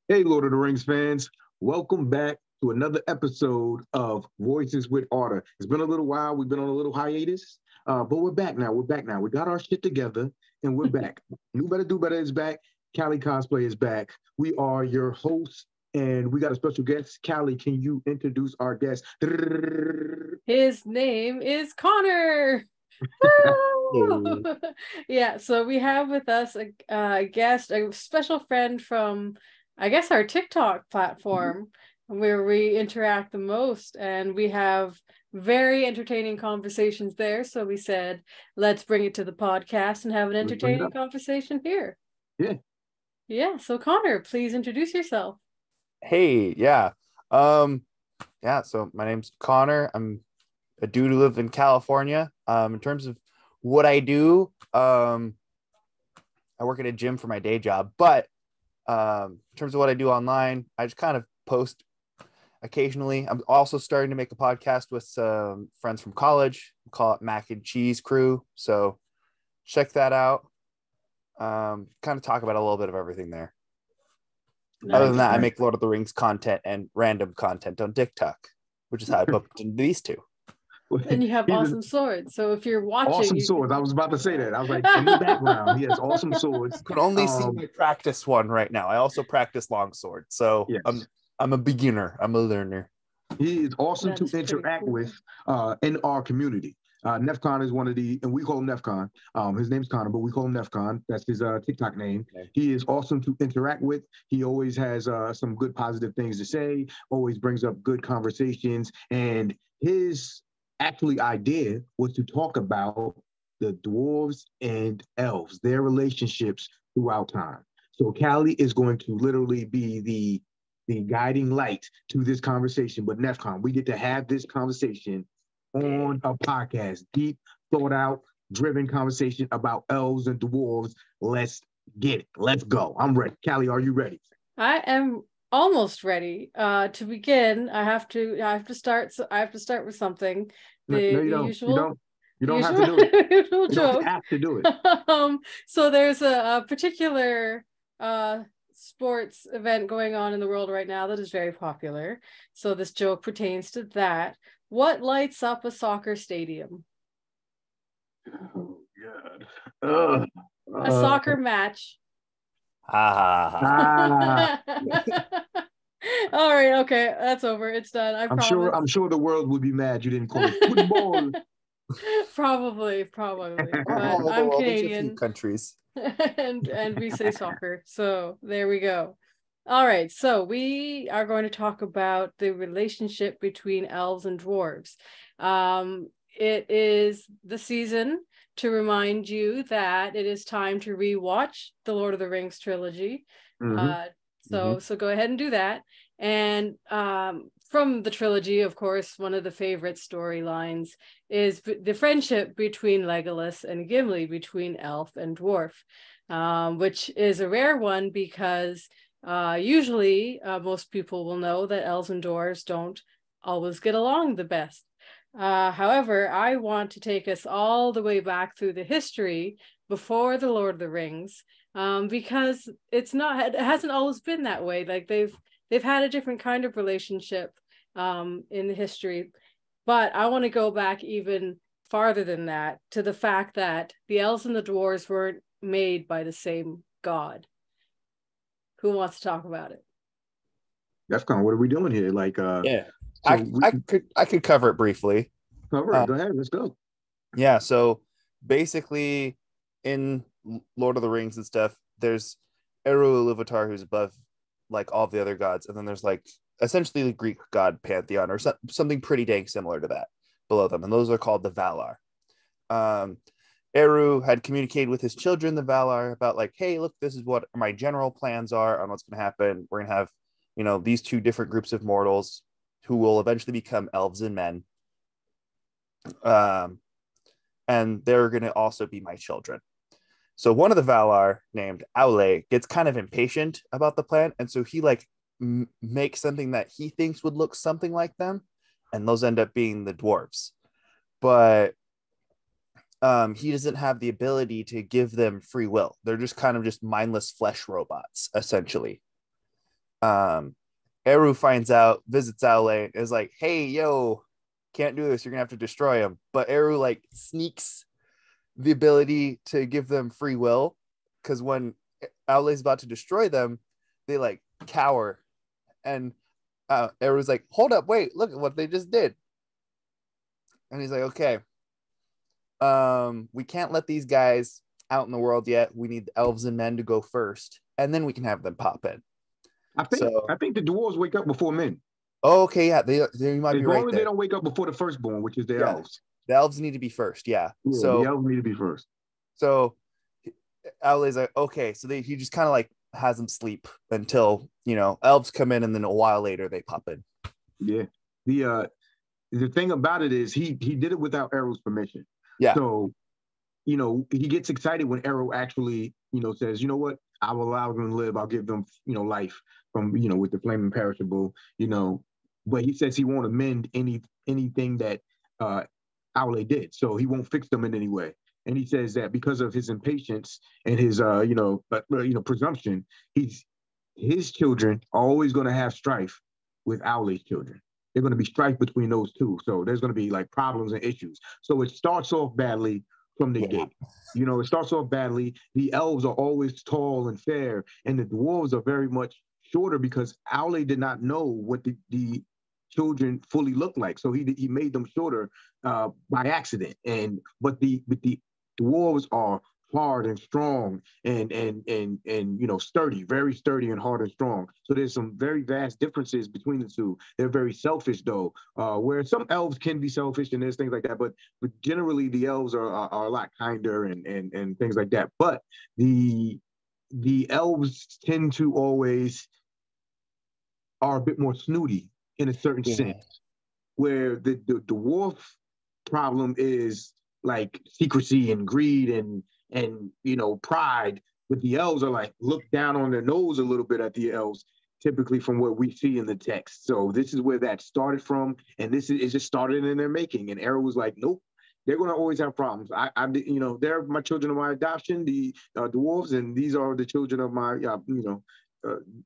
Hey, Lord of the Rings fans, welcome back to another episode of Voices with Arda. It's been a little while. We've been on a little hiatus, but we're back now. We're back now. We got our shit together and we're back. New Better Do Better is back. KaliCosplay is back. We are your hosts and we got a special guest. Kali, can you introduce our guest? His name is Connor. Hey. Yeah, so we have with us a guest, a special friend from, I guess, our TikTok platform where we interact the most, and we have very entertaining conversations there. So we said, let's bring it to the podcast and have an Let's bring it entertaining up. conversation here. Yeah. Yeah, so Connor, please introduce yourself. Hey, yeah. So my name's Connor. I'm a dude who lives in California. In terms of what I do, I work at a gym for my day job, but in terms of what I do online, I just kind of post occasionally. I'm also starting to make a podcast with some friends from college. We call it Mac and Cheese Crew. So check that out. Kind of talk about a little bit of everything there. Other than Nice. that, I Nice. make Lord of the Rings content and random content on TikTok, which is how I bumped into these two. And you have He's awesome an swords. So if you're watching, awesome you swords. I was about to say that. I was like, in the background, he has awesome swords. You can only see my practice one right now. I also practice longsword, so I'm Yes. I'm a beginner. I'm a learner. He is awesome that to is pretty interact cool. with in our community. Nefcon is one of the, and we call him Nefcon. His name's Connor, but we call him Nefcon. That's his TikTok name. Okay. He is awesome to interact with. He always has some good positive things to say, always brings up good conversations. And his actually idea was to talk about the dwarves and elves, their relationships throughout time. So Callie is going to literally be the guiding light to this conversation. But NEFCON, we get to have this conversation on a podcast, deep, thought out, driven conversation about elves and dwarves. Let's get it. Let's go. I'm ready. Callie, are you ready? I am almost ready. To begin, I have to start with something. No, no, The you don't. You usual don't. You the don't have to usual do it. usual You don't joke. have to do it. So there's a particular sports event going on in the world right now that is very popular. So this joke pertains to that. What lights up a soccer stadium? Oh God. Uh, A uh, soccer match. Ha ha ha. ah, All right, okay, that's over. It's done. I I'm sure. promise. I'm sure the world would be mad you didn't call it football. Probably, but Oh, I'm well, there's a few Canadian countries. and we say soccer. So there we go. All right, so we are going to talk about the relationship between elves and dwarves. It is the season to remind you that it is time to rewatch the Lord of the Rings trilogy. Hmm. Uh, Hmm. so go ahead and do that. And from the trilogy, of course, one of the favorite storylines is the friendship between Legolas and Gimli, between elf and dwarf, which is a rare one because usually most people will know that elves and dwarves don't always get along the best. However, I want to take us all the way back through the history before the Lord of the Rings, because it hasn't always been that way. Like they've had a different kind of relationship in the history, but I want to go back even farther than that to the fact that the elves and the dwarves weren't made by the same god. Who wants to talk about it? That's kind of what are we doing here? Like, Yeah, so I we I could cover it briefly. cover it. Uh, Go ahead. Let's go. yeah, so basically, in Lord of the Rings and stuff, there's Eru Ilúvatar who's above like all the other gods, and then there's like essentially the Greek god pantheon or something pretty dang similar to that below them, and those are called the Valar. Um, Eru had communicated with his children, the Valar, about like, hey, look, this is what my general plans are on what's going to happen. We're going to have, these two different groups of mortals who will eventually become elves and men. Um, and they're going to also be my children. So one of the Valar named Aule gets kind of impatient about the plan. And so he like makes something that he thinks would look something like them. And those end up being the dwarves. But he doesn't have the ability to give them free will. They're just kind of just mindless flesh robots, essentially. Eru finds out, visits Aule, is like, hey, yo, can't do this. You're gonna have to destroy him. But Eru like sneaks the ability to give them free will, because when Aule's about to destroy them, they like cower, and Eru's like, hold up, wait, look at what they just did. And he's like, okay, we can't let these guys out in the world yet. We need the elves and men to go first, and then we can have them pop in. I think the dwarves wake up before men. Oh, okay, yeah, they might As be right long as there. they don't wake up before the firstborn, which is the elves. The elves need to be first, yeah. Yeah, the elves need to be first. So Aule's like, okay, so he just kind of like has them sleep until, you know, elves come in, and then a while later they pop in. Yeah. The thing about it is he did it without Eru's permission. Yeah. So, you know, he gets excited when Eru actually, you know, says, you know what, I will allow them to live. I'll give them, you know, life from, you know, with the flame imperishable, you know. But he says he won't amend anything that Aule did. So he won't fix them in any way. And he says that because of his impatience and his, presumption, his children are always going to have strife with Aule's children. They're going to be strife between those two. So there's going to be like problems and issues. So it starts off badly from the gate. You know, it starts off badly. The elves are always tall and fair, and the dwarves are very much shorter because Aule did not know what the children fully looked like. So he made them shorter by accident. But the dwarves are hard and strong and you know, sturdy, very sturdy and hard and strong. So there's some very vast differences between the two. They're very selfish though, where some elves can be selfish and there's things like that, but generally the elves are a lot kinder and things like that. But the elves tend to always are a bit more snooty in a certain sense, where the dwarf problem is like secrecy and greed and you know, pride. But the elves are like look down on their nose a little bit at the elves, typically from what we see in the text. So this is where that started from, and this is it just started in their making. And Eru was like, nope, they're going to always have problems. I you know, they're my children of my adoption, the dwarves, and these are the children of my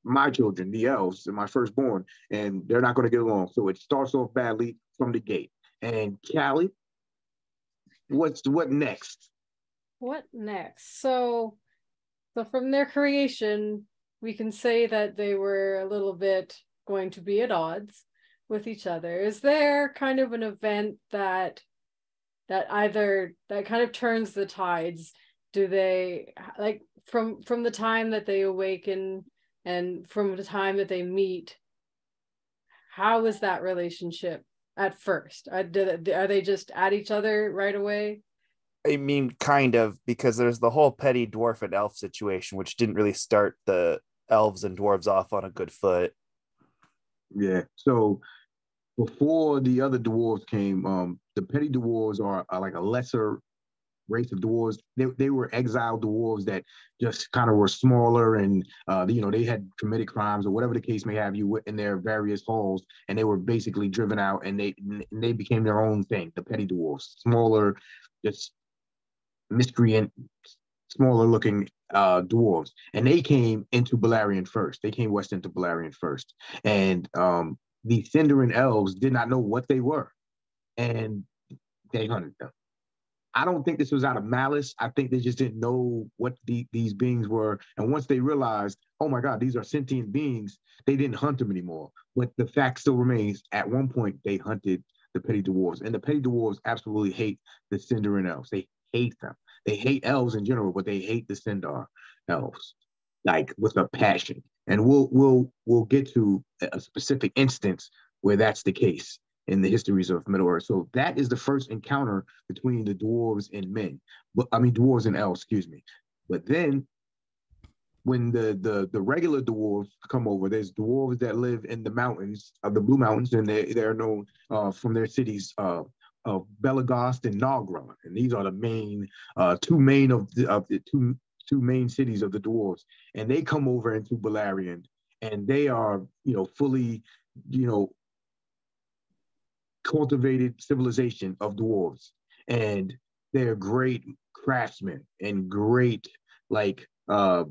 my children, the elves, my firstborn, and they're not going to get along. So it starts off badly from the gate. And Kali, what next? What next? So from their creation, we can say that they were a little bit going to be at odds with each other. Is there kind of an event that either that kind of turns the tides? Do they, like, from the time that they awaken and from the time that they meet, how is that relationship at first? Are they just at each other right away? I mean, kind of, because there's the whole petty dwarf and elf situation, which didn't really start the elves and dwarves off on a good foot. Yeah. So before the other dwarves came, the petty dwarves are like a lesser race of dwarves. They were exiled dwarves that just kind of were smaller and you know, they had committed crimes or whatever the case may have you in their various halls, and they were basically driven out, and they became their own thing. The petty dwarves, smaller, just miscreant, smaller looking dwarves, and they came into Beleriand first. They came west into Beleriand first, and the Sindarin elves did not know what they were, and they hunted them. I don't think this was out of malice. I think they just didn't know what these beings were. And once they realized, oh my God, these are sentient beings, they didn't hunt them anymore. But the fact still remains, at one point, they hunted the petty dwarves. And the petty dwarves absolutely hate the Sindarin elves. They hate them. They hate elves in general, but they hate the Sindar elves, like with a passion. And we'll get to a specific instance where that's the case in the histories of Middle Earth. So that is the first encounter between the dwarves and men. But I mean dwarves and elves, excuse me. But then when the regular dwarves come over, there's dwarves that live in the mountains of the Blue Mountains, and they're known from their cities of Belagost and Nagra. And these are the main two main cities of the dwarves. And they come over into Beleriand, and they are, you know, fully, you know, cultivated civilization of dwarves, and they're great craftsmen and great like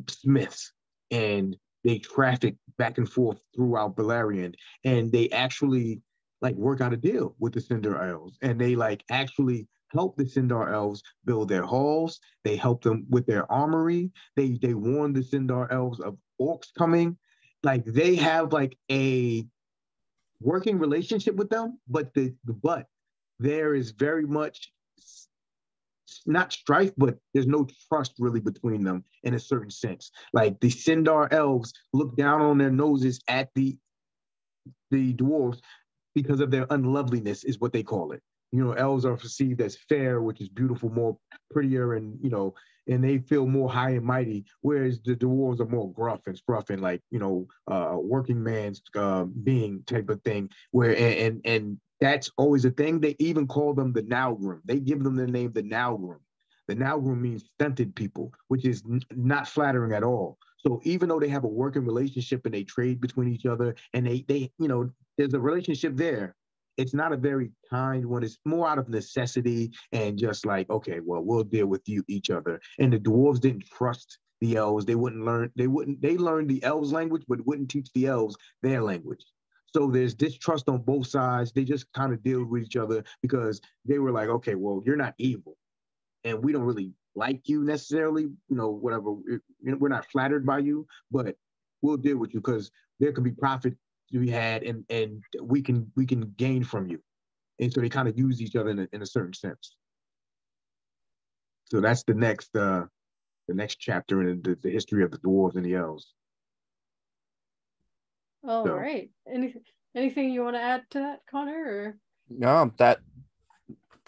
smiths, and they traffic back and forth throughout Beleriand, and they actually like work out a deal with the Sindar Elves, and they like actually help the Sindar Elves build their halls. They help them with their armory. They warn the Sindar Elves of orcs coming. Like they have like a working relationship with them, but there is very much not strife, but there's no trust really between them in a certain sense. Like the Sindar Elves look down on their noses at the dwarves because of their unloveliness, is what they call it. You know, elves are perceived as fair, which is beautiful, more prettier, and and they feel more high and mighty. Whereas the dwarves are more gruff and scruff and like working man's being type of thing. Where and that's always a thing. They even call them the Naugrim. They give them the name the Naugrim. The Naugrim means stunted people, which is not flattering at all. So even though they have a working relationship and they trade between each other, and they there's a relationship there, it's not a very kind one. It's more out of necessity and just like, okay, well, we'll deal with each other. And the dwarves didn't trust the elves. They learned the elves language, but wouldn't teach the elves their language. So there's distrust on both sides. They just kind of deal with each other because they were like, okay, well, you're not evil, and we don't really like you necessarily, whatever. We're not flattered by you, but we'll deal with you because there could be profit to be had, and we can gain from you. And so they kind of use each other in a certain sense. So that's the next chapter in the history of the dwarves and the elves. All right. Anything you want to add to that, Connor? Or? No, that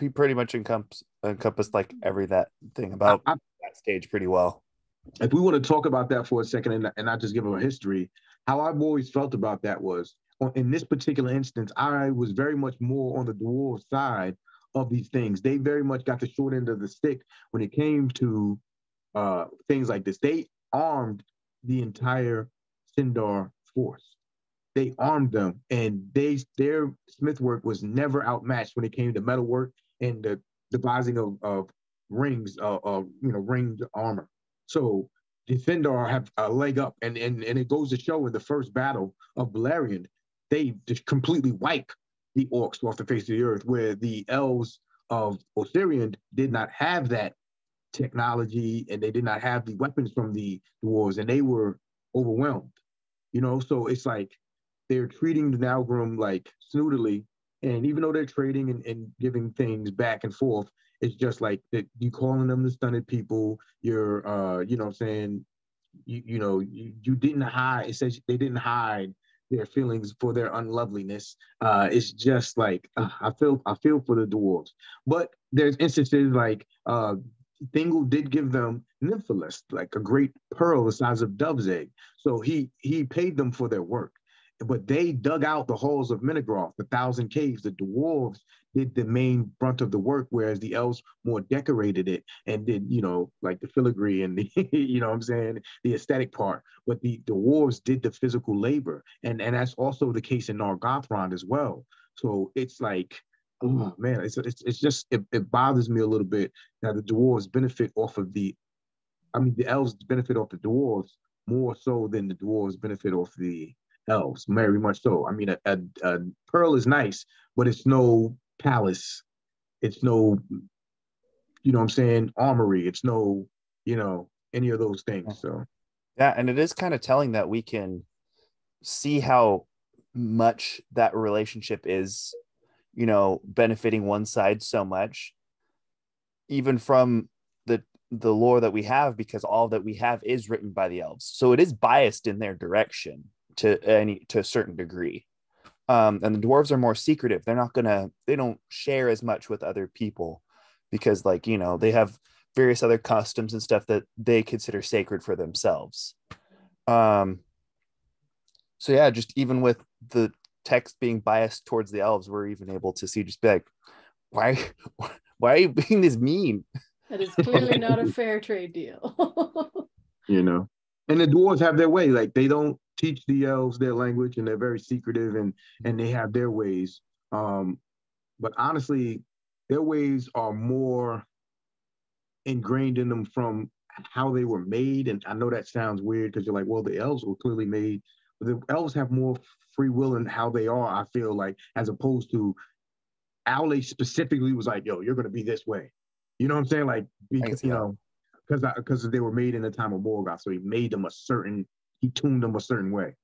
he pretty much encompassed like that thing about that stage pretty well. If we want to talk about that for a second and not just give them a history, how I've always felt about that was, in this particular instance, I was very much more on the dwarf side of these things. They very much got the short end of the stick when it came to things like this. They armed the entire Sindar force. They armed them, and their smith work was never outmatched when it came to metalwork and the devising of rings, ringed armor. So the Sindar have a leg up, and it goes to show in the first battle of Beleriand, they just completely wipe the orcs off the face of the earth, where the elves of Osirian did not have that technology, and they did not have the weapons from the dwarves, and they were overwhelmed. So it's like they're treating the Naugrim like snootily, and even though they're trading and giving things back and forth, it's just like that you calling them the stunted people. You're what I'm saying, you didn't hide. It says they didn't hide their feelings for their unloveliness. It's just like I feel for the dwarves. But there's instances like Thingol did give them Nymphalis, like a great pearl the size of dove's egg. So he paid them for their work. But they dug out the halls of Menegroth, the 1,000 caves. The dwarves did the main brunt of the work, whereas the elves more decorated it and did, like the filigree and the, what I'm saying, the aesthetic part. But the dwarves did the physical labor. And that's also the case in Nargothrond as well. So it's like, oh man, it's just, it bothers me a little bit that the dwarves benefit off of the elves benefit off the dwarves more so than the dwarves benefit off the elves, very much so. A pearl is nice, but it's no palace. It's no, what I'm saying, armory. It's no, any of those things. So yeah, and it is kind of telling that we can see how much that relationship is, benefiting one side so much, even from the lore that we have, because all that we have is written by the elves, so it is biased in their direction to a certain degree. And the dwarves are more secretive. They don't share as much with other people because they have various other customs and stuff that they consider sacred for themselves. So yeah, just even with the text being biased towards the elves, we're even able to see, just be like, why are you being this mean? That is clearly not a fair trade deal. And the dwarves have their way. Like they don't teach the elves their language, and they're very secretive, and they have their ways. But honestly, their ways are more ingrained in them from how they were made. And I know that sounds weird because you're like, well, the elves were clearly made the elves have more free will in how they are, I feel like, as opposed to Owley specifically was like, yo, you're gonna be this way. You know what I'm saying? Like, I can because see that. because they were made in the time of Morgoth, so he tuned them a certain way.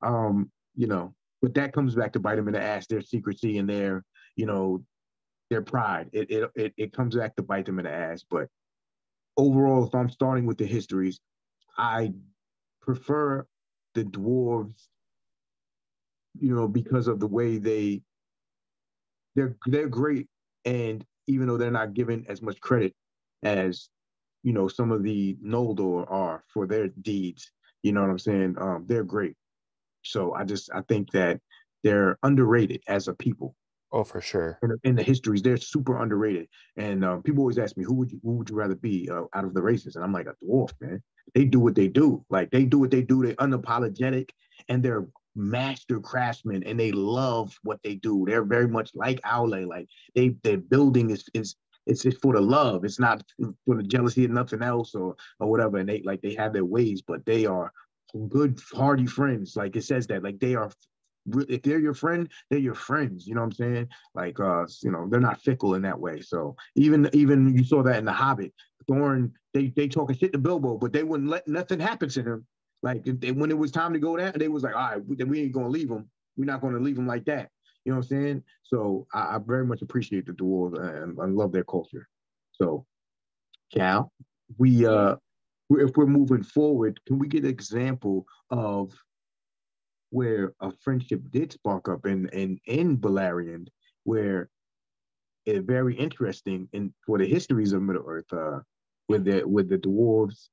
You know, but that comes back to bite them in the ass, their secrecy and their, you know, their pride. It comes back to bite them in the ass. But overall, if I'm starting with the histories, I prefer the dwarves, you know, because of the way they're great, and even though they're not given as much credit as, you know, some of the Noldor are for their deeds, you know what I'm saying? They're great. So I think that they're underrated as a people. Oh, for sure. In the histories, they're super underrated. And people always ask me, who would you rather be out of the races? And I'm like, a dwarf, man. They do what they do. Like, they do what they do. They're unapologetic, and they're master craftsmen, and they love what they do. They're very much like Aule. Like, their building is it's just for the love. It's not for the jealousy of nothing else, or whatever. And they have their ways, but they are good, hardy friends. Like, it says that, like, they are, if they're your friend, they're your friends. You know what I'm saying? Like, you know, they're not fickle in that way. So even you saw that in The Hobbit. Thorin, they talking shit to Bilbo, but they wouldn't let nothing happen to him. Like, when it was time to go down, they was like, all right, we ain't gonna leave him. We're not gonna leave him like that. You know what I'm saying? So I very much appreciate the dwarves, and I love their culture. So, Cal, we Yeah. if we're moving forward, can we get an example of where a friendship did spark up in Balerion, where it's very interesting in for the histories of Middle Earth, with the dwarves,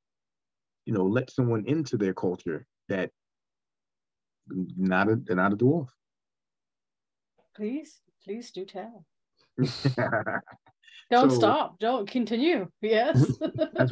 you know, let someone into their culture that they're not a dwarf. Please do tell. Don't So stop. Don't continue. Yes. as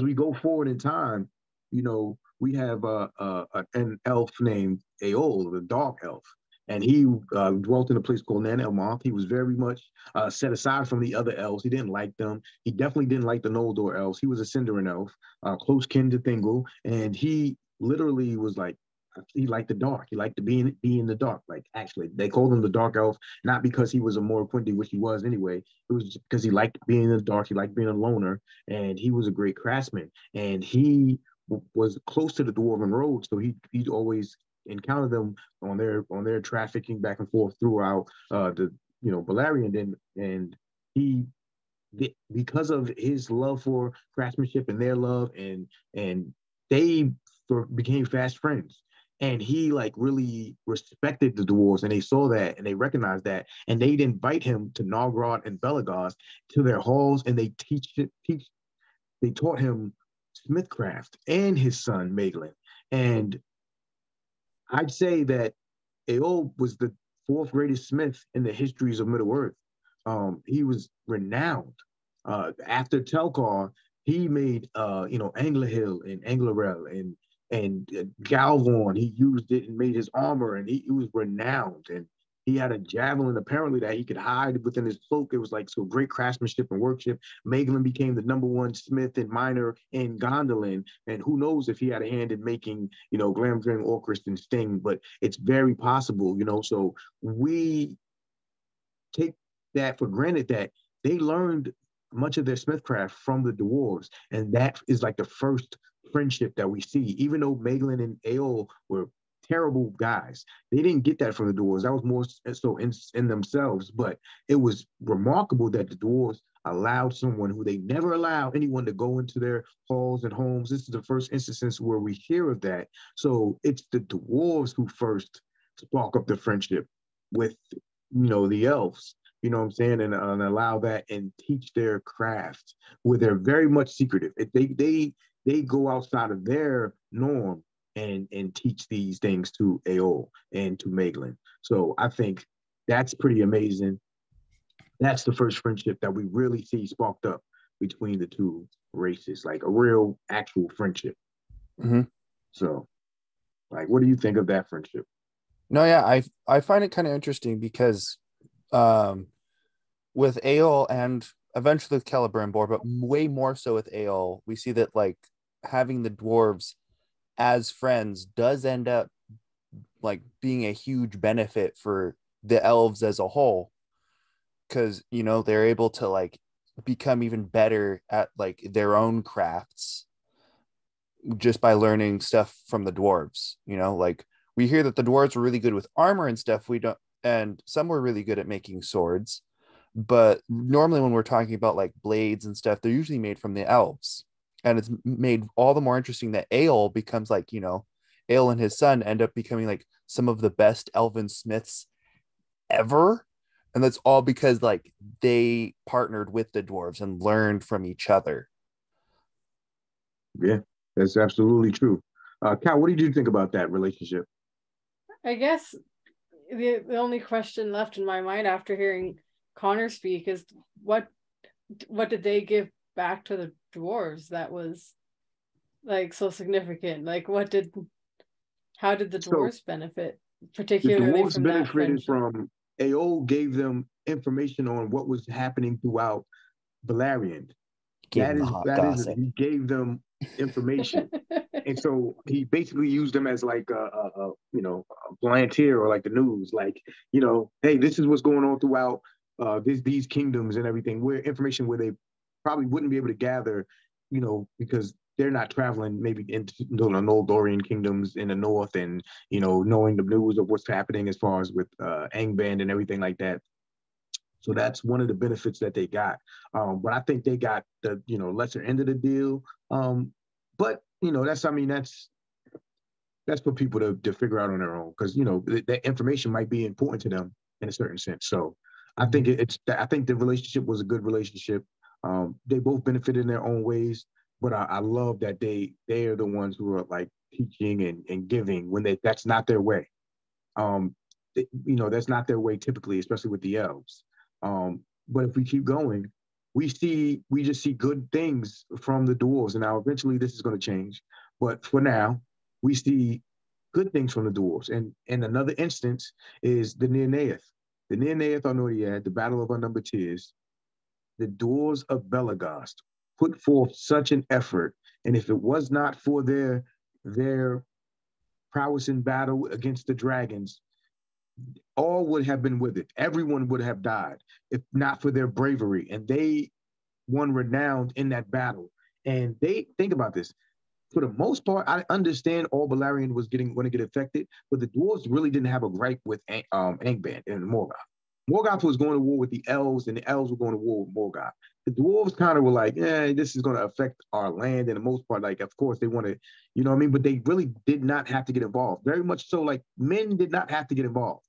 we go forward in time, you know, we have an elf named Aol, the dark elf, and he dwelt in a place called Nan Elmoth. He was very much set aside from the other elves. He didn't like them. He definitely didn't like the Noldor elves. He was a Sindarin elf, close kin to Thingol, and he literally was like, he liked the dark. He liked to be in the dark. Like, actually, they called him the dark elf, not because he was a Morquindi, which he was anyway. It was because he liked being in the dark. He liked being a loner, and he was a great craftsman. And he was close to the Dwarven Road, so he'd always encounter them on their trafficking back and forth throughout the, you know, Balerion, and he, because of his love for craftsmanship and their love, and they became fast friends. And he, like, really respected the dwarves, and they saw that and they recognized that, and they'd invite him to Nargrod and Belagost to their halls, and they taught him smithcraft and his son Maeglin. And I'd say that Aol was the fourth greatest smith in the histories of Middle Earth. He was renowned. After Telkar, he made, you know, Anglahil and Anglarel and Galvorn. He used it and made his armor, and he was renowned. And he had a javelin apparently that he could hide within his cloak. It was like, so great craftsmanship and workshop. Maeglin became the number one smith and miner in Gondolin, and who knows if he had a hand in making, you know, Glamdring, Orcrist, and Sting. But it's very possible, you know. So we take that for granted that they learned much of their smithcraft from the dwarves, and that is like the first friendship that we see. Even though Maeglin and Aol were terrible guys, they didn't get that from the dwarves. That was more so in themselves. But it was remarkable that the dwarves allowed someone who they never allow anyone to go into their halls and homes. This is the first instance where we hear of that. So it's the dwarves who first spark up the friendship with, you know, the elves, you know what I'm saying, and allow that and teach their craft where they're very much secretive. If they go outside of their norm and teach these things to Aol and to Maeglin. So I think that's pretty amazing. That's the first friendship that we really see sparked up between the two races, like a real actual friendship. Mm-hmm. So, like, what do you think of that friendship? No, yeah, I find it kind of interesting because with Aol and eventually with Celebrimbor, but way more so with Aol, we see that, like, having the dwarves as friends does end up like being a huge benefit for the elves as a whole, because you know they're able to like become even better at like their own crafts just by learning stuff from the dwarves. You know, like we hear that the dwarves were really good with armor and stuff. We don't, and some were really good at making swords, but normally when we're talking about like blades and stuff, they're usually made from the elves. And it's made all the more interesting that Ael becomes like, you know, Ael and his son end up becoming like some of the best elven smiths ever. And that's all because like they partnered with the dwarves and learned from each other. Yeah, that's absolutely true. Cal, what did you think about that relationship? I guess the only question left in my mind after hearing Connor speak is what did they give back to the dwarves that was like so significant? Like how did the dwarves benefit, The particularly dwarves from that benefited friendship? from AO gave them information on what was happening throughout Valerian. Gave him the hot gossip. He gave them information. And so he basically used them as like you know, a volunteer or like the news, like, you know, hey, this is what's going on throughout these kingdoms and everything, where information where they probably wouldn't be able to gather, you know, because they're not traveling maybe into the Noldorian kingdoms in the north and, you know, knowing the news of what's happening as far as with Angband and everything like that. So that's one of the benefits that they got. But I think they got the, you know, lesser end of the deal. But you know, that's for people to figure out on their own, because you know that information might be important to them in a certain sense. So I think I think the relationship was a good relationship. They both benefited in their own ways, but I love that they are the ones who are like teaching and giving when that's not their way. You know, that's not their way typically, especially with the elves. But if we keep going, we just see good things from the dwarves. And now eventually this is going to change. But for now, we see good things from the dwarves. And another instance is the Nirnaeth. The Nirnaeth Arnoriad, the Battle of Unnumbered Tears. The dwarves of Belagast put forth such an effort. And if it was not for their prowess in battle against the dragons, all would have been with it. Everyone would have died if not for their bravery. And they won renown in that battle. And they think about this. For the most part, I understand all Balerion was going to get affected, but the dwarves really didn't have a gripe with Angband and Morgoth. Morgoth was going to war with the elves, and the elves were going to war with Morgoth. The dwarves kind of were like, this is going to affect our land. And the most part, like, of course, they want to, you know what I mean? But they really did not have to get involved. Very much so, like, men did not have to get involved.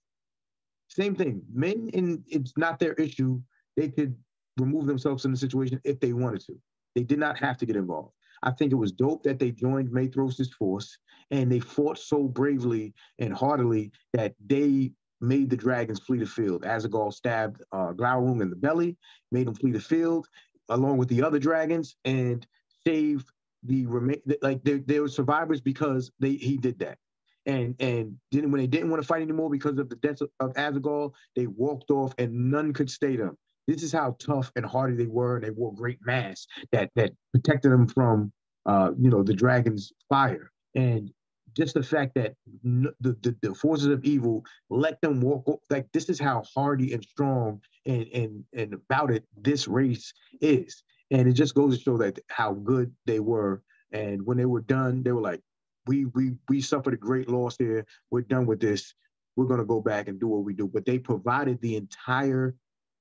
Same thing. Men, it's not their issue. They could remove themselves from the situation if they wanted to. They did not have to get involved. I think it was dope that they joined Maethros' force and they fought so bravely and heartily that they made the dragons flee the field. Azagol stabbed Glaurung in the belly, made him flee the field along with the other dragons, and saved they were survivors because he did that. And then when they didn't want to fight anymore because of the death of Azagol, they walked off and none could stay them. This is how tough and hardy they were. And they wore great masks that protected them from, you know, the dragon's fire. And just the fact that the forces of evil let them walk, like this is how hardy and strong and about it this race is. And it just goes to show that how good they were. And when they were done, they were like, we suffered a great loss here. We're done with this. We're going to go back and do what we do. But they provided the entire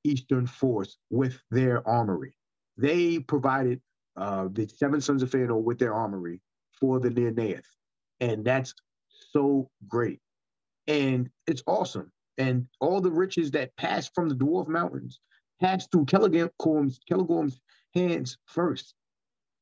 Eastern force with their armory. They provided the seven sons of Fëanor with their armory for the Nirnaeth. And that's so great. And it's awesome. And all the riches that passed from the Dwarf Mountains passed through Celegorm's hands first.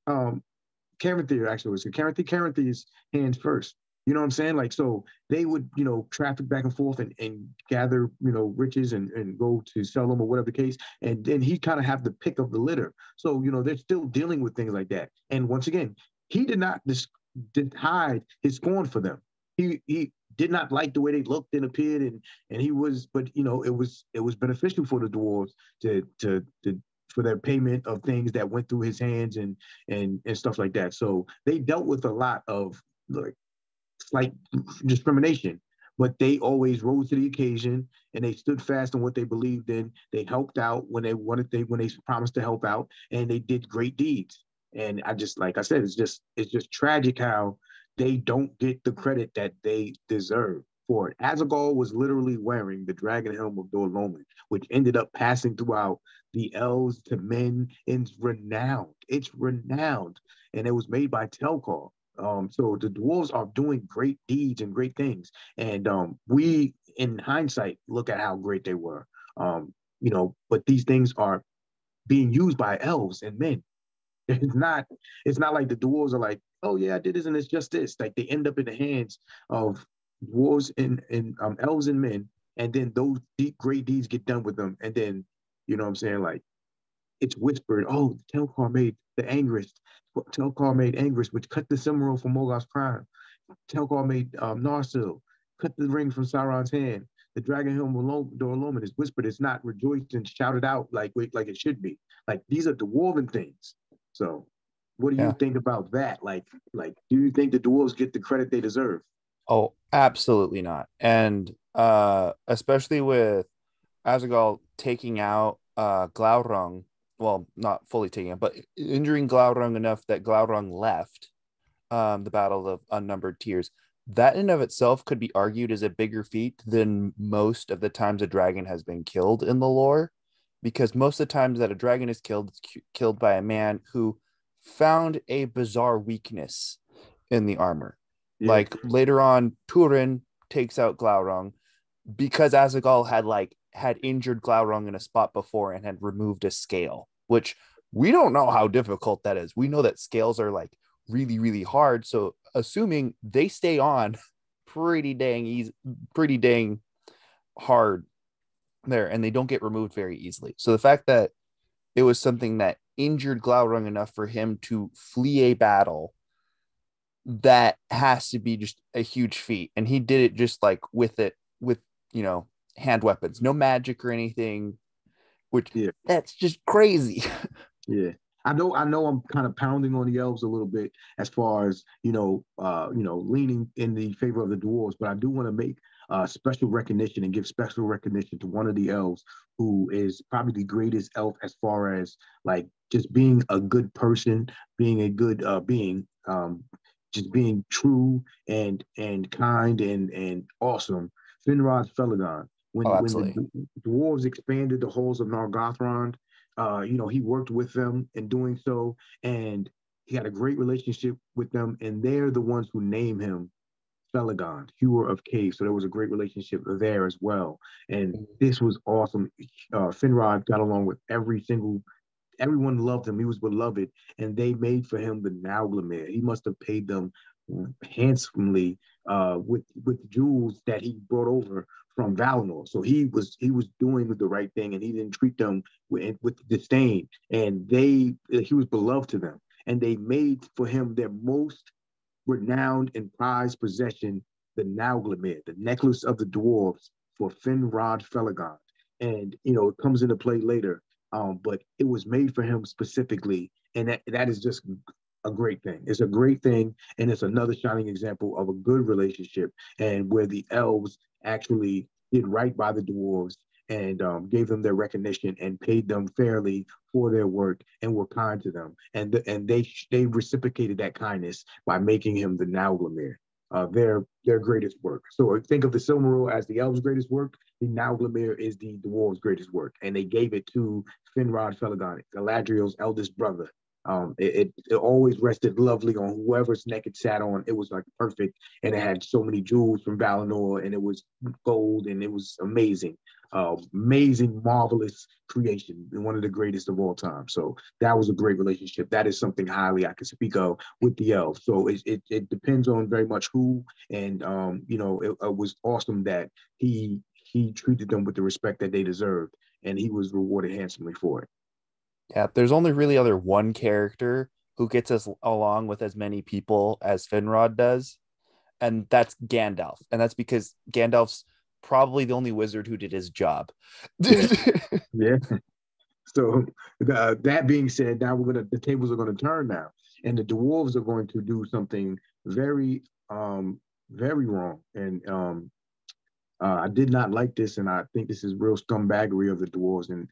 Caranthir actually was Caranthir's hands first. You know what I'm saying? Like, so they would, you know, traffic back and forth and gather, you know, riches and go to sell them or whatever the case. And then he kind of have the pick of the litter. So, you know, they're still dealing with things like that. And once again, he did not hide his scorn for them. He did not like the way they looked and appeared, and he was, but you know, it was beneficial for the dwarves to for their payment of things that went through his hands and stuff like that. So they dealt with a lot of like slight discrimination, but they always rose to the occasion and they stood fast on what they believed in. They helped out when they promised to help out, and they did great deeds. And I just, like I said, it's just tragic how they don't get the credit that they deserve for it. Azagol was literally wearing the dragon helm of Dorloman, which ended up passing throughout the elves to men. It's renowned. It's renowned, and it was made by Telkar. So the dwarves are doing great deeds and great things, and we, in hindsight, look at how great they were. But these things are being used by elves and men. It's not. It's not like the dwarves are like, oh yeah, I did this and it's just this. Like they end up in the hands of dwarves and elves and men, and then those deep great deeds get done with them, and then what I'm saying, like it's whispered, oh, Telkar made the Angrist. Telkar made Angrist, which cut the Cimarron from Morgoth's prime. Telkar made Narsil, cut the ring from Sauron's hand. The dragon helm of Dorloman is whispered. It's not rejoiced and shouted out like it should be. Like these are dwarven things. So, what do you Yeah. think about that? Like, do you think the dwarves get the credit they deserve? Oh, absolutely not. And especially with Azagol taking out Glaurung, well, not fully taking it, but injuring Glaurung enough that Glaurung left the Battle of Unnumbered Tears. That in of itself could be argued as a bigger feat than most of the times a dragon has been killed in the lore, because most of the times that a dragon is killed, it's killed by a man who found a bizarre weakness in the armor. Yeah. Like later on, Turin takes out Glaurung because Azagol had injured Glaurung in a spot before and had removed a scale, which we don't know how difficult that is. We know that scales are like really, really hard. So assuming they stay on pretty dang easy, pretty dang hard there, and they don't get removed very easily. So the fact that it was something that injured Glaurung enough for him to flee a battle, that has to be just a huge feat. And he did it just like with hand weapons, no magic or anything, which that's just crazy. Yeah. I know I'm kind of pounding on the elves a little bit as far as, leaning in the favor of the dwarves, but I do want to make special recognition and give special recognition to one of the elves who is probably the greatest elf as far as like just being a good person, being a good being, just being true and kind and awesome. Finrod Felagund. When the dwarves expanded the halls of Nargothrond, he worked with them in doing so, and he had a great relationship with them, and they're the ones who name him Felagund, Hewer of Caves. So there was a great relationship there as well. And this was awesome. Finrod got along with everyone loved him. He was beloved, and they made for him the Nauglamir. He must have paid them handsomely with jewels that he brought over from Valinor. So he was doing the right thing, and he didn't treat them with disdain. And he was beloved to them, and they made for him their most renowned and prized possession, the Nauglamir, the necklace of the dwarves for Finrod Felagund. And it comes into play later. But it was made for him specifically, and that is just a great thing. It's a great thing, and it's another shining example of a good relationship, and where the elves actually did right by the dwarves and gave them their recognition and paid them fairly for their work and were kind to them, and they reciprocated that kindness by making him the Nauglamir, their greatest work. So think of the Silmaril as the elves' greatest work. The Nauglamir is the dwarves' greatest work, and they gave it to Finrod Felagund, Galadriel's eldest brother. It always rested lovely on whoever's neck it sat on. It was like perfect, and it had so many jewels from Valinor, and it was gold, and it was amazing. Amazing, marvelous creation, and one of the greatest of all time. So that was a great relationship. That is something highly I could speak of with the elves. So it depends on very much who, and it was awesome that he treated them with the respect that they deserved, and he was rewarded handsomely for it. Yeah, there's only really other one character who gets us along with as many people as Finrod does, and that's Gandalf. And that's because Gandalf's probably the only wizard who did his job. Yeah. So that being said, now the tables are gonna turn now, and the dwarves are going to do something very, very wrong, and I did not like this, and I think this is real scumbaggery of the dwarves, and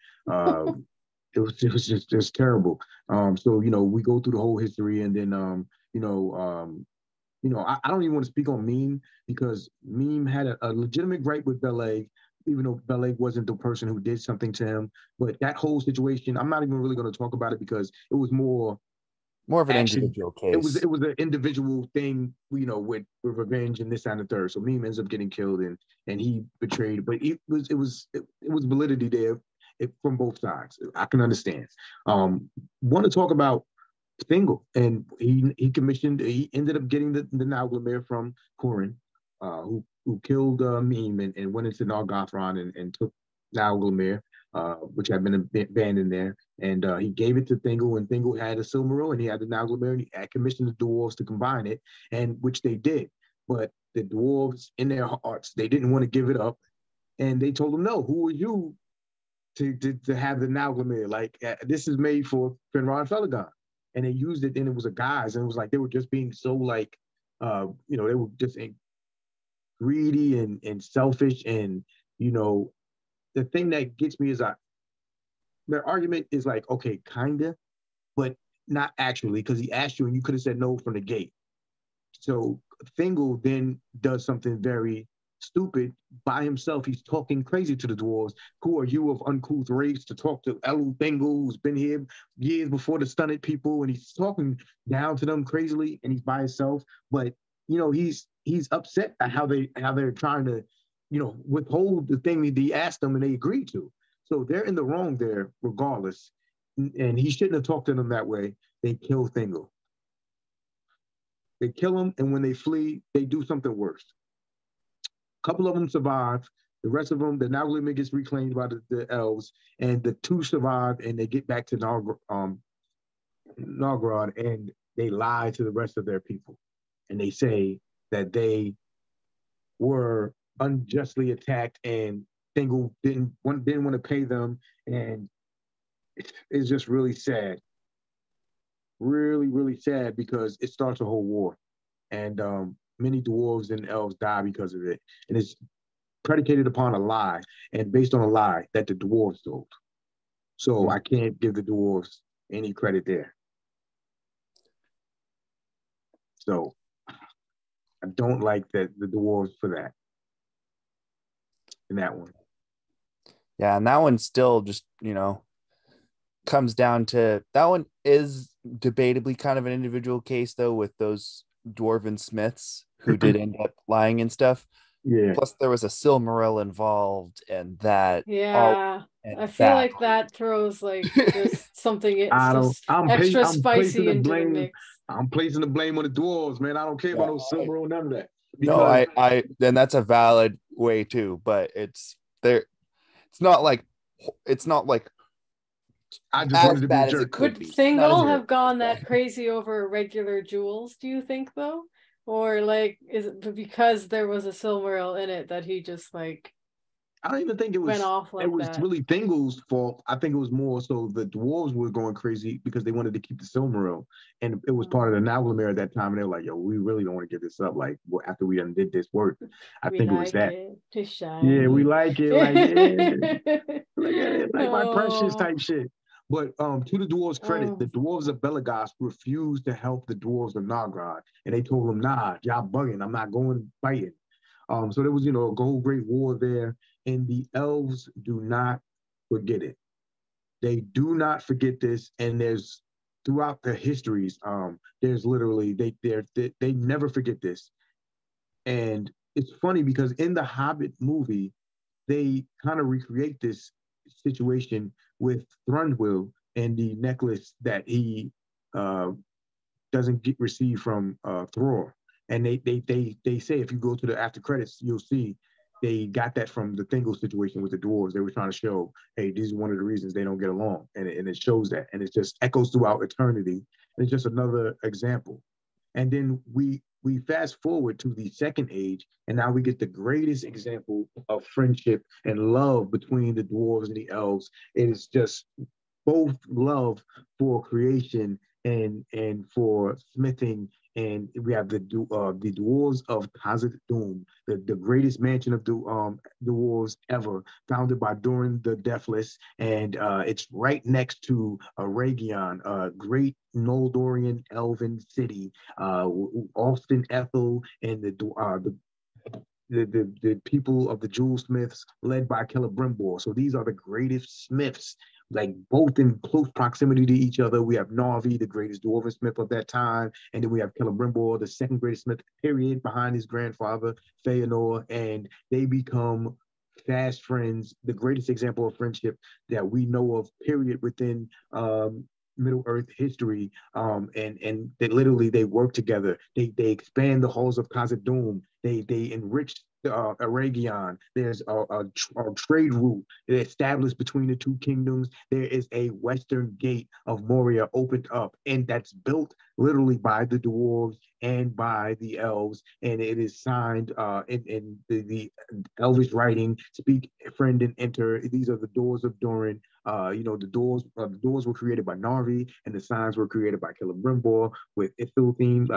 it was just terrible. So we go through the whole history, and then you know I don't even want to speak on Meme because Meme had a legitimate gripe with Beleg, even though Beleg wasn't the person who did something to him. But that whole situation, I'm not even really going to talk about it because it was more of an action. individual It was case. an individual thing, with revenge and this and the third. So Meme ends up getting killed and he betrayed, but it was validity there from both sides. I can understand. Want to talk about Thingol, and he ended up getting the Nauglamir from Corin, who killed Meme and went into Nargothrond and took Nauglamir, which had been abandoned there. And he gave it to Thingol, and Thingol had a Silmaril, and he had the Nauglamir, and he had commissioned the dwarves to combine it, and which they did. But the dwarves, in their hearts, they didn't want to give it up, and they told him, "No, who are you to have the Nauglamir? Like this is made for Finrod Felagund." And they used it, and it was a guise, and it was like they were just being so like, they were just greedy and selfish, and the thing that gets me is their argument is like, okay, kinda, but not actually, because he asked you and you could have said no from the gate. So Thingol then does something very stupid by himself. He's talking crazy to the dwarves. Who are you of uncouth race to talk to Elu Thingol, who's been here years before the stunted people? And he's talking down to them crazily, and he's by himself. But he's upset at how they're trying to withhold the thing that he asked them and they agreed to. So they're in the wrong there, regardless. And he shouldn't have talked to them that way. They kill Thingol. They kill him, and when they flee, they do something worse. A couple of them survive. The rest of them, the Nauglamir gets reclaimed by the elves, and the two survive, and they get back to Nargrod, and they lie to the rest of their people. And they say that they were unjustly attacked, and Thingol didn't want to pay them, and it's just really sad. Really, really sad because it starts a whole war. And many dwarves and elves die because of it. And it's predicated upon a lie and based on a lie that the dwarves told. So I can't give the dwarves any credit there. So I don't like the dwarves for that. In that one. Yeah, and that one still just, comes down to, that one is debatably kind of an individual case though, with those dwarven smiths who did end up lying and stuff. Yeah. Plus there was a Silmaril involved, and that I feel like that throws like just something extra spicy into the mix. I'm placing the blame on the dwarves, man. I don't care about no Silmaril, none of that. Because... No, I then that's a valid way too, but it's there. It's not like I just wanted to be a jerk. Would Thingol have gone that crazy over regular jewels, do you think, though? Or like, is it because there was a Silmaril in it that he just like I don't even think it was went off like it was that? Really Thingol's fault. I think it was more so the dwarves were going crazy because they wanted to keep the Silmaril, and it was part of the Nauglamir at that time, and they were like, "Yo, we really don't want to give this up. Like, after we done did this work, I think it was that. Yeah, we like it, like my precious type shit." But to the dwarves' credit, the dwarves of Belegost refused to help the dwarves of Nargrod, and they told them, "Nah, y'all bugging. I'm not going fighting." So there was, a whole great war there, and the elves do not forget it. They do not forget this, and there's throughout the histories, there's literally they never forget this, and it's funny because in the Hobbit movie, they kind of recreate this situation with Thranduil and the necklace that he doesn't receive from Thror. And they say if you go to the after credits, you'll see they got that from the Thingol situation with the dwarves. They were trying to show, hey, this is one of the reasons they don't get along, and it shows that, and it just echoes throughout eternity. And it's just another example. And then we fast forward to the second age, and now we get the greatest example of friendship and love between the dwarves and the elves. It is just both love for creation and for smithing. And we have the dwarves of Khazad-dûm, the greatest mansion of the dwarves ever, founded by Durin the Deathless, and it's right next to Aragion, a great Noldorian elven city. Austin Ethel and the people of the jewel smiths led by Celebrimbor. So these are the greatest smiths, like both in close proximity to each other. We have Narvi, the greatest dwarven smith of that time, and then we have Celebrimbor, the second greatest smith, period, behind his grandfather, Feanor, and they become fast friends, the greatest example of friendship that we know of, period, within Middle Earth history. And they literally they work together. They expand the halls of Khazad-dûm. They enrich Aragion. There's a trade route established between the two kingdoms. There is a western gate of Moria opened up, and that's built literally by the dwarves and by the elves, and it is signed in the elvish writing, speak, friend, and enter. These are the doors of Durin. The doors were created by Narvi, and the signs were created by Celebrimbor with Ithilthene.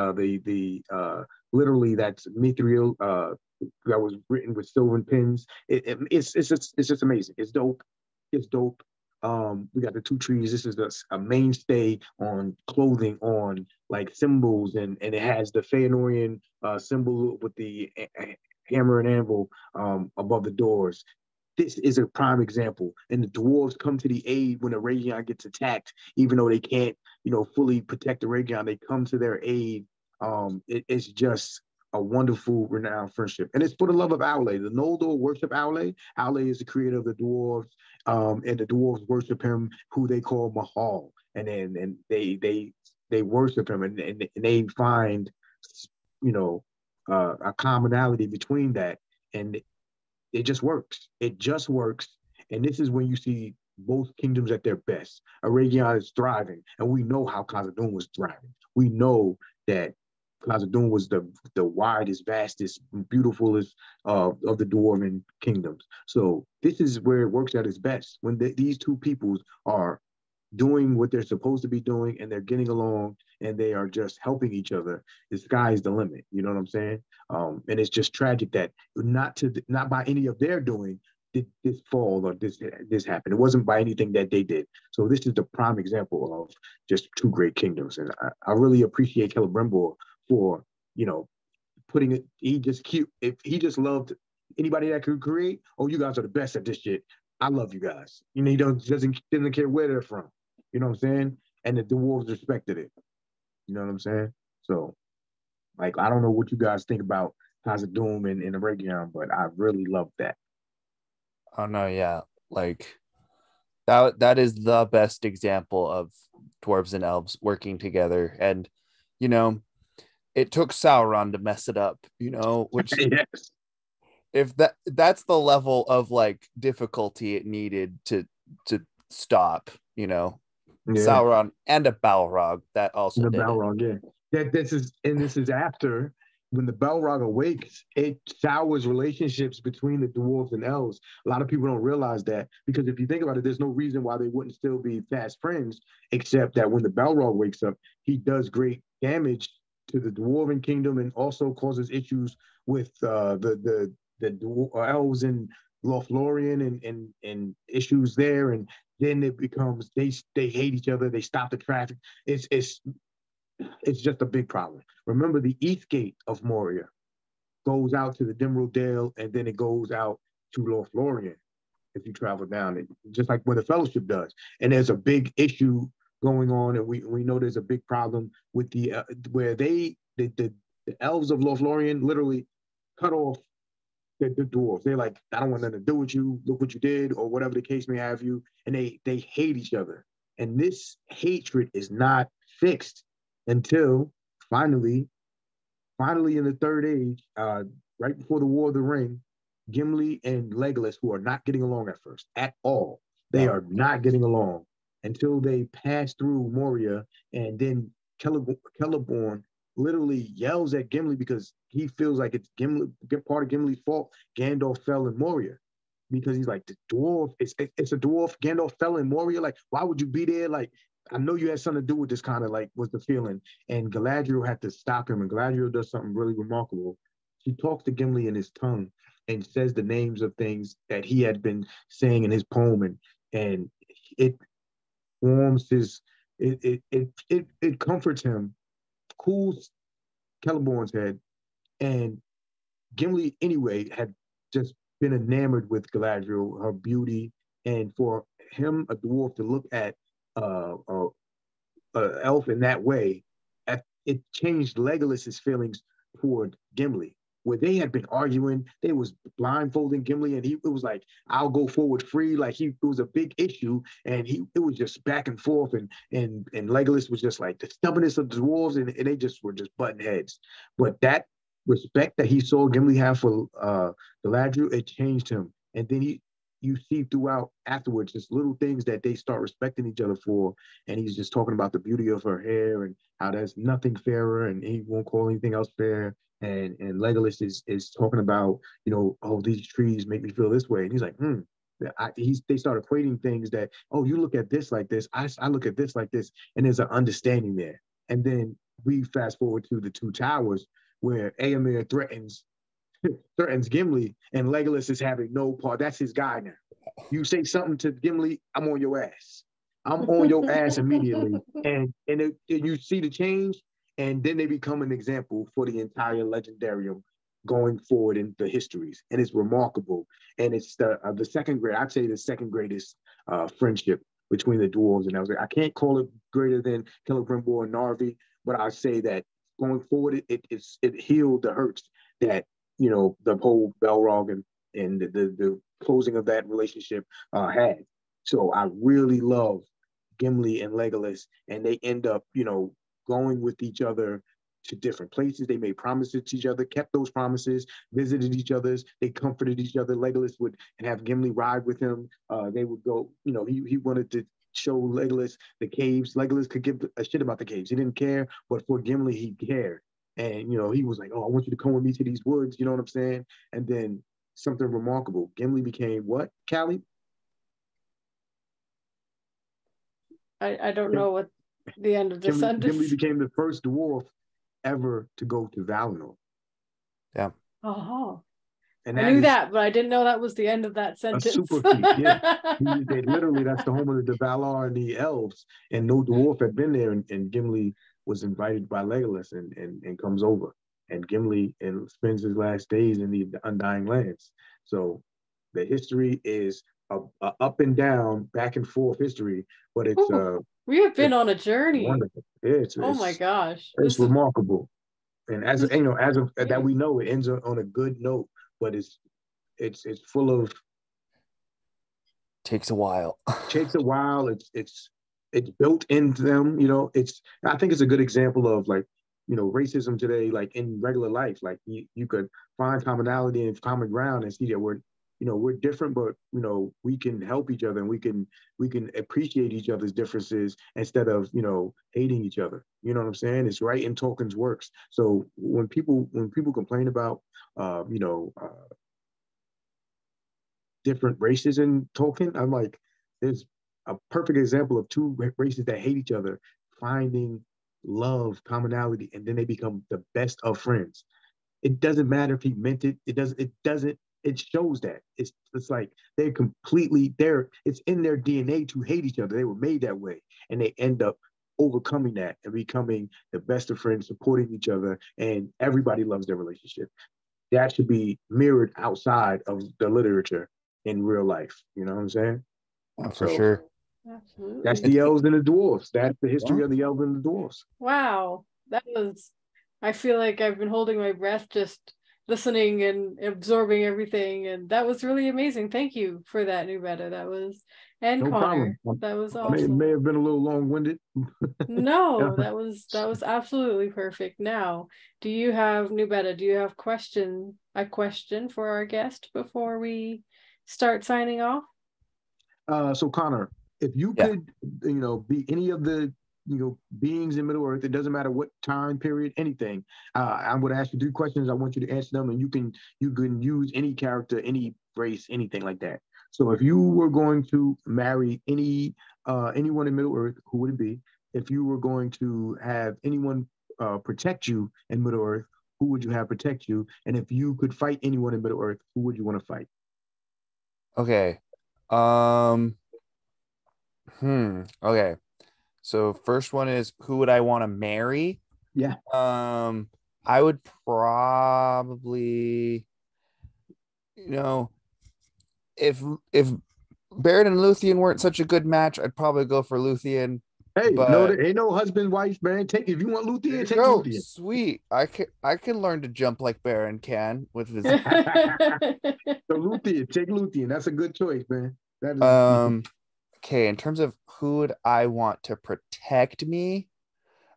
Literally that's Mithril. That was written with silver pens. It's just amazing. It's dope. It's dope. We got the two trees. This is a mainstay on clothing, on like symbols, and it has the Feanorian symbol with the hammer and anvil above the doors. This is a prime example. And the dwarves come to the aid when Aragion gets attacked, even though they can't, fully protect Aragion. They come to their aid. It's just a wonderful, renowned friendship. And it's for the love of Aule. The Noldor worship Aule. Aule is the creator of the dwarves, and the dwarves worship him, who they call Mahal. And they worship him, and they find, a commonality between that. And it just works. It just works. And this is when you see both kingdoms at their best. Aragion is thriving, and we know how Khazad-dûm was thriving. We know that Khazad-dûm was the widest, vastest, beautifulest of the dwarven kingdoms. So this is where it works at its best, when these two peoples are doing what they're supposed to be doing, and they're getting along, and they are just helping each other. The sky is the limit. You know what I'm saying? And it's just tragic that not by any of their doing did this fall or this happen. It wasn't by anything that they did. So this is the prime example of just two great kingdoms, and I really appreciate Celebrimbor for putting it. He just cute. If he just loved anybody that could create, oh, you guys are the best at this shit. I love you guys. He doesn't care where they're from. You know what I'm saying? And the dwarves respected it. You know what I'm saying? So, like, I don't know what you guys think about Khazad-dûm and Aragion, but I really love that. Oh no, yeah. Like that is the best example of dwarves and elves working together. And it took Sauron to mess it up, which Yes. if that's the level of like difficulty it needed to stop, Yeah. Sauron and a Balrog that also The did it. Balrog, yeah. This is after when the Balrog awakes, it sours relationships between the dwarves and elves. A lot of people don't realize that, because if you think about it, there's no reason why they wouldn't still be fast friends, except that when the Balrog wakes up, he does great damage to the dwarven kingdom, and also causes issues with the elves in Lothlorien, and issues there. And then it becomes they hate each other. They stop the traffic. It's just a big problem. Remember, the east gate of Moria goes out to the Dimril Dale, and then it goes out to Lothlorien if you travel down it, just like where the Fellowship does. And there's a big issue going on, and we know there's a big problem with where the elves of Lothlorien literally cut off the dwarves. They're like, I don't want nothing to do with you. Look what you did, or whatever the case may have you. And they hate each other. And this hatred is not fixed until finally in the Third Age, right before the War of the Ring, Gimli and Legolas, who are not getting along at first at all, they are not getting along until they pass through Moria, and then Celeborn literally yells at Gimli because he feels like it's part of Gimli's fault. Gandalf fell in Moria, because he's like, the dwarf, it's a dwarf. Gandalf fell in Moria. Like, why would you be there? Like, I know you had something to do with this kind of like was the feeling. And Galadriel had to stop him. And Galadriel does something really remarkable. She talks to Gimli in his tongue and says the names of things that he had been saying in his poem, and it warms his it comforts him, cools Celeborn's head, and Gimli anyway had just been enamored with Galadriel, her beauty, and for him, a dwarf, to look at a elf in that way, it changed Legolas's feelings toward Gimli. Where they had been arguing, they was blindfolding Gimli, and it was like, "I'll go forward free." Like it was a big issue, and it was just back and forth, and Legolas was just like the stubbornness of the dwarves, and they just were just butting heads. But that respect that he saw Gimli have for Galadriel, it changed him, and then you see throughout afterwards just little things that they start respecting each other for, and he's just talking about the beauty of her hair and how there's nothing fairer, and he won't call anything else fair. And Legolas is talking about, oh, these trees make me feel this way, and he's like, they start equating things that, oh, you look at this like this, I look at this like this, and there's an understanding there. And then we fast forward to the Two Towers, where Éomer threatens Gimli, and Legolas is having no part. That's his guy now. You say something to Gimli, I'm on your ass. I'm on your ass immediately. And you see the change, and then they become an example for the entire legendarium going forward in the histories. And it's remarkable. And it's the second grade, I'd say the second greatest friendship between the dwarves and elves. I can't call it greater than Celebrimbor and Narvi, but I say that going forward, it healed the hurts that, the whole Balrog and the closing of that relationship had. So I really love Gimli and Legolas, and they end up, going with each other to different places. They made promises to each other, kept those promises, visited each other's, they comforted each other. Legolas would have Gimli ride with him. They would go, he wanted to show Legolas the caves. Legolas could give a shit about the caves. He didn't care, but for Gimli, he cared. And, he was like, oh, I want you to come with me to these woods, you know what I'm saying? And then something remarkable. Gimli became what, Callie? I don't know what the end of the sentence. Gimli became the first dwarf ever to go to Valinor. Yeah. Oh. And I knew that, but I didn't know that was the end of that sentence. A super feat, yeah. Literally, that's the home of the Valar and the elves, and no dwarf had been there, and Gimli was invited by Legolas and comes over, and Gimli spends his last days in the Undying Lands. So the history is a up and down, back and forth history, but it's we have been on a journey. Wonderful. Oh my gosh, it's remarkable. And as of that, we know it ends on a good note, but it's full of takes a while. It's built into them. I think it's a good example of like, racism today, like in regular life. Like you could find commonality and common ground and see that we're different, but we can help each other, and we can appreciate each other's differences instead of hating each other. You know what I'm saying? It's right in Tolkien's works. So when people complain about different races in Tolkien, I'm like, there's a perfect example of two races that hate each other finding love, commonality, and then they become the best of friends. It doesn't matter if he meant it. It doesn't. It shows that it's like it's in their DNA to hate each other. They were made that way, and they end up overcoming that and becoming the best of friends, supporting each other, and everybody loves their relationship. That should be mirrored outside of the literature in real life. You know what I'm saying? For sure. Absolutely. That's the elves and the dwarves. That's the history of the elves and the dwarves. Wow. I feel like I've been holding my breath just listening and absorbing everything, and that was really amazing. Thank you for that, KnewBetta. That was, and no Connor, problem. That was awesome. May have been a little long-winded. No, that was absolutely perfect. Now, do you have, KnewBetta, do you have a question for our guest before we start signing off? So Connor, if you could, be any of the beings in Middle Earth, it doesn't matter what time period, anything. I'm going to ask you 3 questions. I want you to answer them, and you can use any character, any race, anything like that. So if you were going to marry anyone in Middle Earth, who would it be? If you were going to have anyone protect you in Middle Earth, who would you have protect you? And if you could fight anyone in Middle Earth, who would you want to fight? Okay. Okay. So first one is, who would I want to marry? Yeah. I would probably, you know, if Baron and Luthien weren't such a good match, I'd probably go for Luthien. Hey, no, But there ain't no husband, wife, man. Take if you want there Luthien, you take go. Luthien. Sweet. I can learn to jump like Baron can with his So Luthien, take Luthien. That's a good choice, man. That is okay, in terms of who would I want to protect me,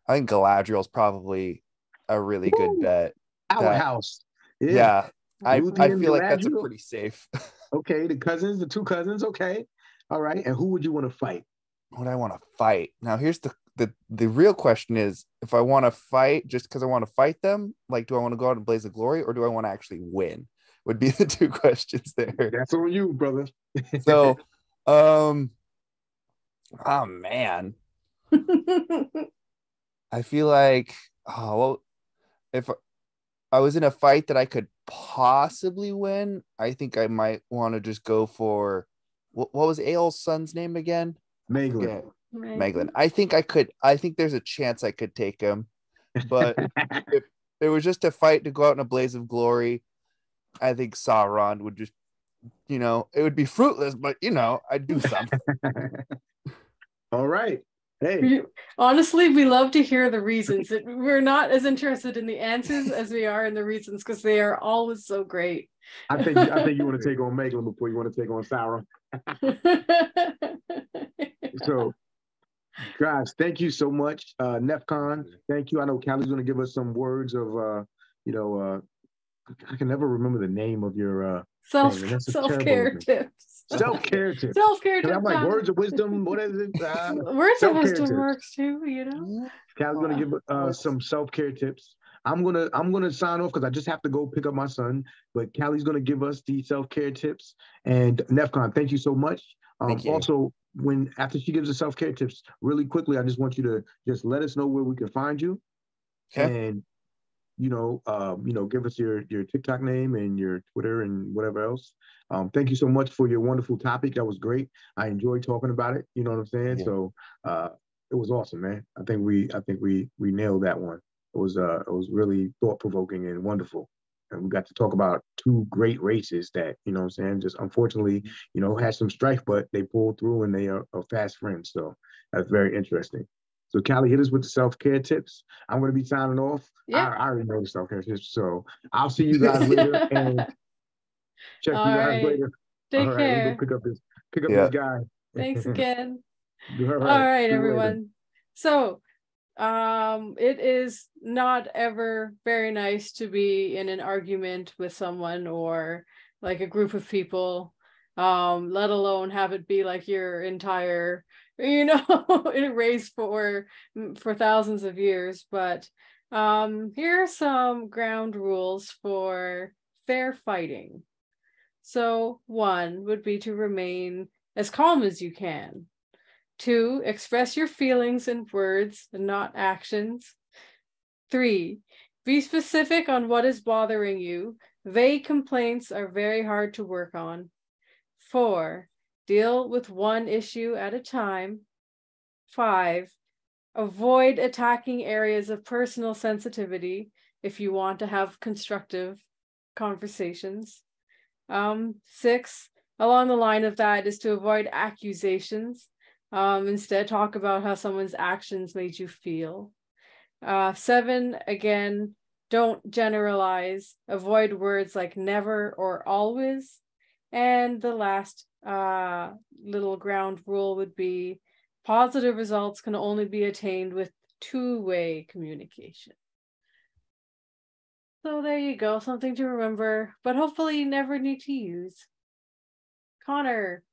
I think Galadriel's probably a really good bet. our That house. Yeah. yeah, I Luthien, feel like that's a Galadriel. pretty safe. Okay, the two cousins. Okay, all right. And who would you want to fight? What I want to fight. Now here's the real question is, if I want to fight just because I want to fight them, like, do I want to go out and blaze a glory, or do I want to actually win? Would be the two questions there. That's on you, brother. So, oh man, I feel like, oh well, if I was in a fight that I could possibly win, I think I might want to just go for what was Ael's son's name again? Megalyn. Megalyn. I think I could. I think there's a chance I could take him, but if it was just a fight to go out in a blaze of glory, I think Sauron would just, it would be fruitless, but I'd do something. All right. Hey. Honestly, we love to hear the reasons. We're not as interested in the answers as we are in the reasons, because they are always so great. I think you want to take on Megalyn before you want to take on Sauron. So, guys, thank you so much. Nefcon, thank you. I know Kali's going to give us some words of, I can never remember the name of your self-care tips. Self-care tips. Self-care tips. I'm like, words of wisdom. What is it? Words of wisdom works too, Kali's going to give some self-care tips. I'm gonna sign off because I just have to go pick up my son. But Kali's gonna give us the self-care tips. And Nefcon, thank you so much. Thank you. Also, after she gives the self-care tips, really quickly, I just want you to just let us know where we can find you. Okay. And give us your TikTok name and your Twitter and whatever else. Thank you so much for your wonderful topic. That was great. I enjoyed talking about it. You know what I'm saying? Yeah. So it was awesome, man. I think we nailed that one. It was really thought-provoking and wonderful. And we got to talk about two great races that, you know what I'm saying, just unfortunately, had some strife, but they pulled through and they are fast friends. So that's very interesting. So Kali, hit us with the self-care tips. I'm going to be signing off. Yeah. I already know the self-care tips. So I'll see you guys later and check you guys later. Take care. We'll go pick up this guy. Thanks again. All right, everyone. So it is not ever very nice to be in an argument with someone or like a group of people, let alone have it be like your entire, in a race for thousands of years. But here are some ground rules for fair fighting. So 1 would be to remain as calm as you can. 2, express your feelings in words and not actions. 3, be specific on what is bothering you. Vague complaints are very hard to work on. 4, deal with one issue at a time. 5, avoid attacking areas of personal sensitivity if you want to have constructive conversations. 6, along the line of that, is to avoid accusations. Instead, talk about how someone's actions made you feel. 7, again, don't generalize. Avoid words like never or always. And the last little ground rule would be positive results can only be attained with two-way communication. So there you go, something to remember, but hopefully never need to use. Connor,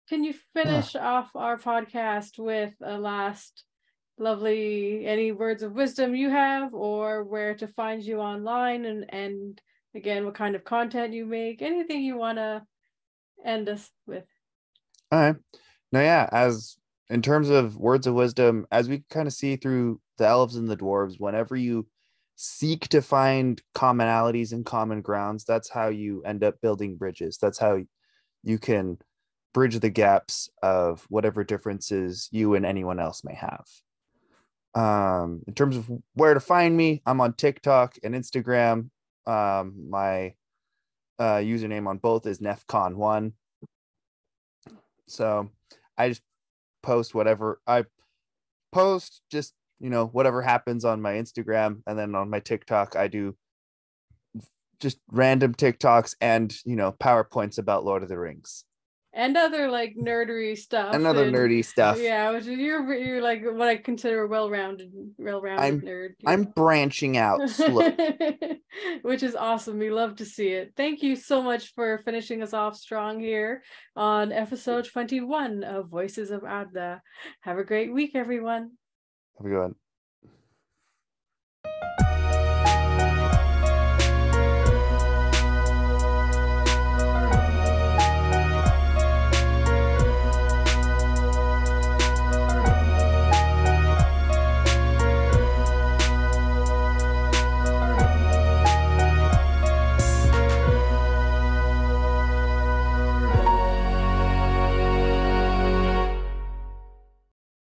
can you finish off our podcast with a last any words of wisdom you have, or where to find you online, and again, what kind of content you make, anything you want to end us with? All right. Now, yeah, as in terms of words of wisdom, as we kind of see through the elves and the dwarves, whenever you seek to find commonalities and common grounds, that's how you end up building bridges. That's how you can bridge the gaps of whatever differences you and anyone else may have. In terms of where to find me, I'm on TikTok and Instagram. My username on both is nefcon1. So I just post whatever I post, just whatever happens on my Instagram, and then on my TikTok I do just random TikToks and PowerPoints about Lord of the Rings and other like nerdery stuff and other nerdy stuff. Yeah, which you're like what I consider a well-rounded nerd. I'm branching out slowly. Which is awesome. We love to see it. Thank you so much for finishing us off strong here on episode 21 of Voices of Arda. Have a great week, everyone. Have a good one.